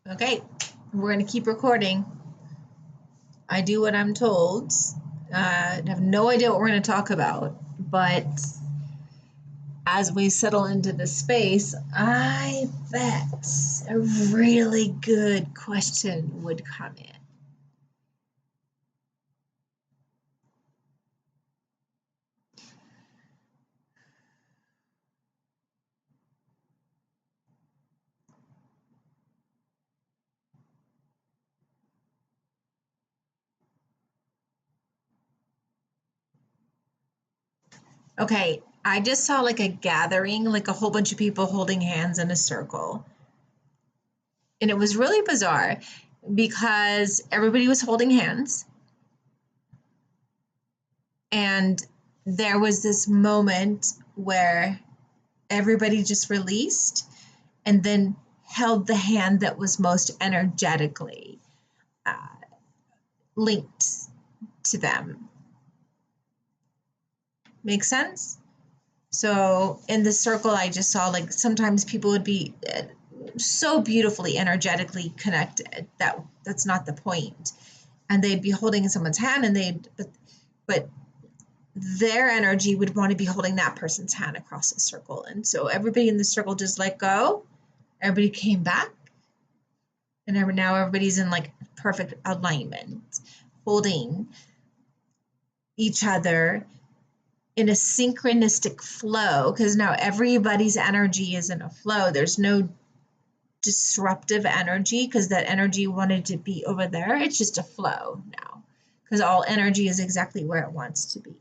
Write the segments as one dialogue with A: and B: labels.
A: Okay, we're going to keep recording. I do what I'm told. I have no idea what we're going to talk about, but as we settle into the space, I bet a really good question would come in. Okay, I just saw like a gathering, like a whole bunch of people holding hands in a circle. And it was really bizarre because everybody was holding hands. And there was this moment where everybody just released and then held the hand that was most energetically uh, linked to them. Make sense? So in the circle, I just saw like sometimes people would be so beautifully energetically connected that that's not the point, and they'd be holding someone's hand, and but their energy would want to be holding that person's hand across the circle, and so everybody in the circle just let go. Everybody came back, and now everybody's in like perfect alignment, holding each other in a synchronistic flow, because now everybody's energy is in a flow. There's no disruptive energy because that energy wanted to be over there. It's just a flow now because all energy is exactly where it wants to be.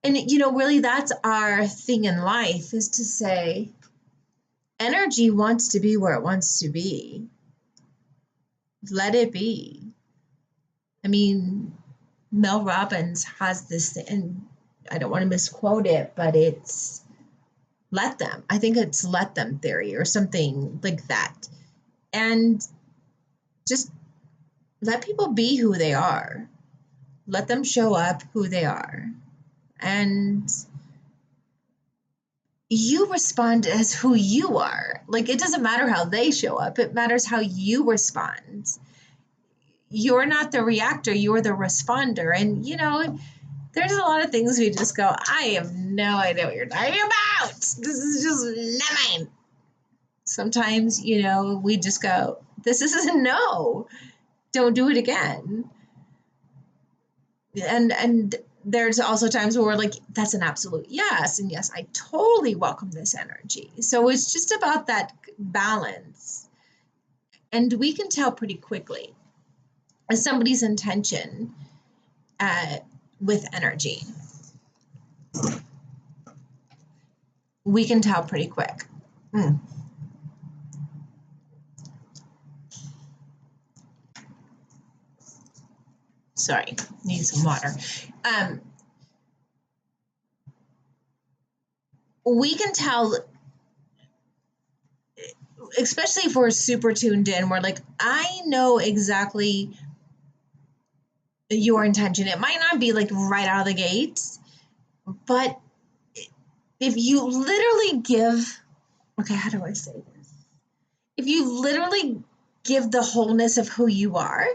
A: And really that's our thing in life, is to say energy wants to be where it wants to be. Let it be. I mean, Mel Robbins has this, and I don't want to misquote it, but it's let them. I think it's let them theory or something like that. And just let people be who they are. Let them show up who they are. And you respond as who you are. Like, it doesn't matter how they show up, it matters how you respond. You're not the reactor, you're the responder. And, there's a lot of things we just go, I have no idea what you're talking about. This is just not mine. Sometimes, we just go, this is a no. Don't do it again. And there's also times where we're like, that's an absolute yes. And yes, I totally welcome this energy. So it's just about that balance. And we can tell pretty quickly somebody's intention with energy. We can tell pretty quick. Sorry, need some water. We can tell, especially if we're super tuned in, we're like, I know exactly your intention. It might not be like right out of the gate, but if you literally give, okay, how do I say this? If you literally give the wholeness of who you are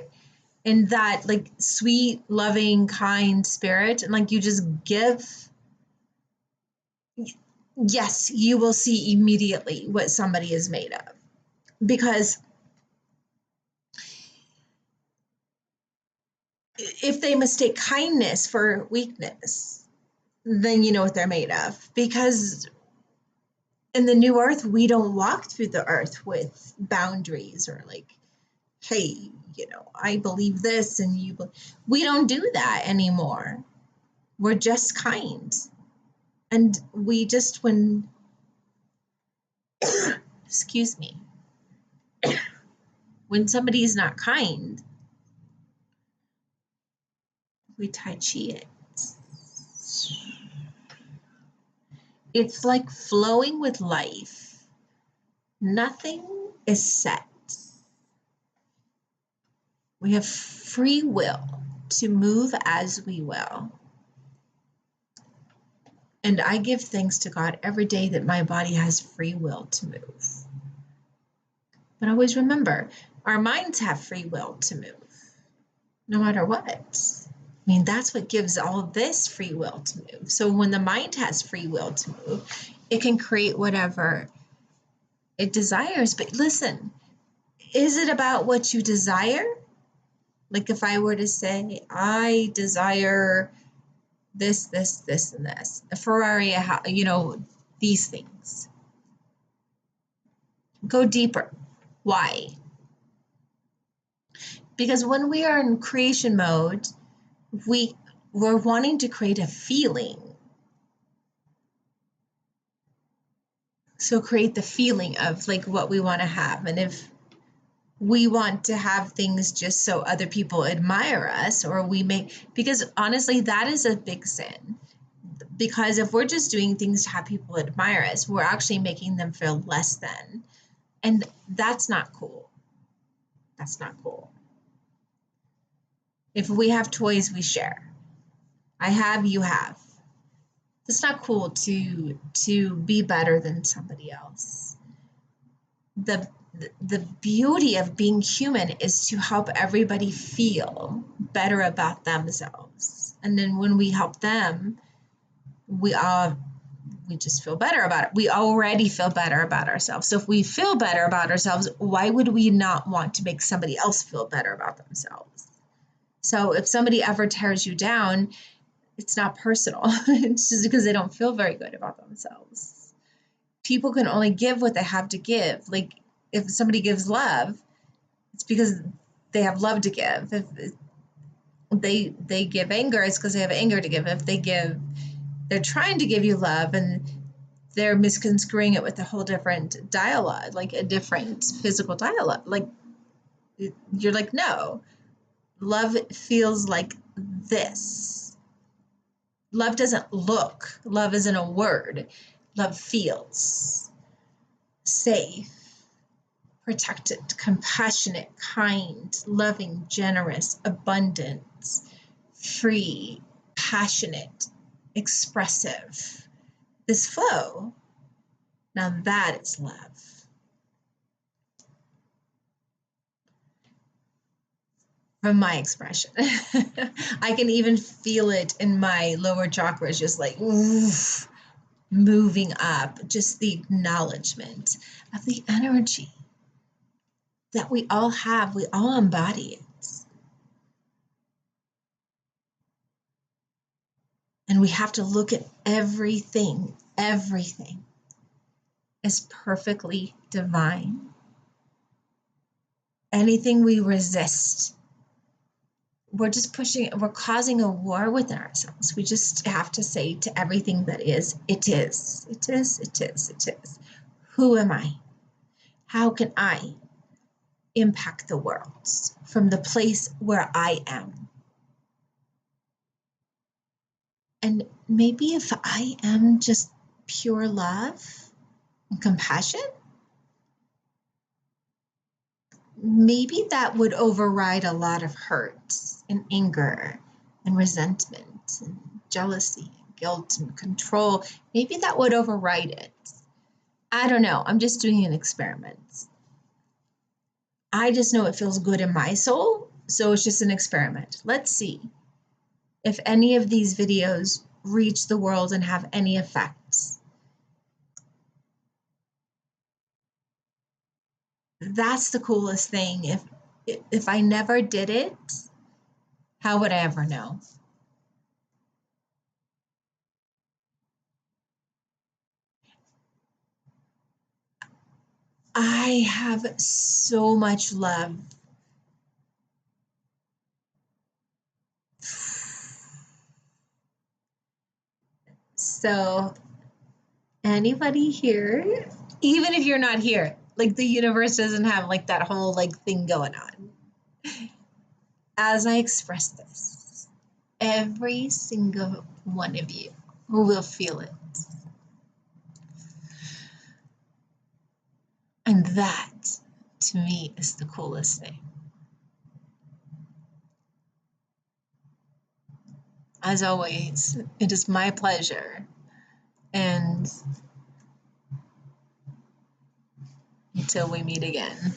A: in that like sweet, loving, kind spirit, and like you just give, yes, you will see immediately what somebody is made of. Because if they mistake kindness for weakness, then you know what they're made of. Because in the new earth, we don't walk through the earth with boundaries or like, hey, I believe this and we don't do that anymore. We're just kind. And we just, excuse me, when somebody is not kind, we Tai Chi it. It's like flowing with life. Nothing is set. We have free will to move as we will. And I give thanks to God every day that my body has free will to move. But always remember, our minds have free will to move, no matter what. I mean, that's what gives all of this free will to move. So when the mind has free will to move, it can create whatever it desires. But listen, is it about what you desire? Like if I were to say, I desire this, and this, a Ferrari, these things. Go deeper. Why? Because when we are in creation mode, we're wanting to create a feeling. So create the feeling of like what we want to have. And if we want to have things just so other people admire us, or because honestly, that is a big sin. Because if we're just doing things to have people admire us, we're actually making them feel less than. And that's not cool. That's not cool. If we have toys, we share. I have, you have. It's not cool to be better than somebody else. The beauty of being human is to help everybody feel better about themselves. And then when we help them, we just feel better about it. We already feel better about ourselves. So if we feel better about ourselves, why would we not want to make somebody else feel better about themselves? So if somebody ever tears you down, it's not personal. It's just because they don't feel very good about themselves. People can only give what they have to give. Like if somebody gives love, it's because they have love to give. If they give anger, it's because they have anger to give. If they're trying to give you love and they're misconstruing it with a whole different dialogue, like a different physical dialogue. Like you're like, no, love feels like this. Love doesn't look. Love isn't a word. Love feels safe, protected, compassionate, kind, loving, generous, abundant, free, passionate, expressive. This flow, now that is love. From my expression. I can even feel it in my lower chakras, just like oof, moving up, just the acknowledgement of the energy that we all have, we all embody it. And we have to look at everything as perfectly divine. Anything we resist, we're just we're causing a war within ourselves. We just have to say to everything that is, it is, it is, it is, it is. Who am I? How can I impact the world from the place where I am? And maybe if I am just pure love and compassion, maybe that would override a lot of hurt and anger and resentment and jealousy and guilt and control. Maybe that would override it. I don't know. I'm just doing an experiment. I just know it feels good in my soul. So it's just an experiment. Let's see if any of these videos reach the world and have any effects. That's the coolest thing. If I never did it, how would I ever know? I have so much love. So anybody here, even if you're not here, like the universe doesn't have like that whole like thing going on. As I express this, every single one of you will feel it. And that, to me, is the coolest thing. As always, it is my pleasure. And Until we meet again.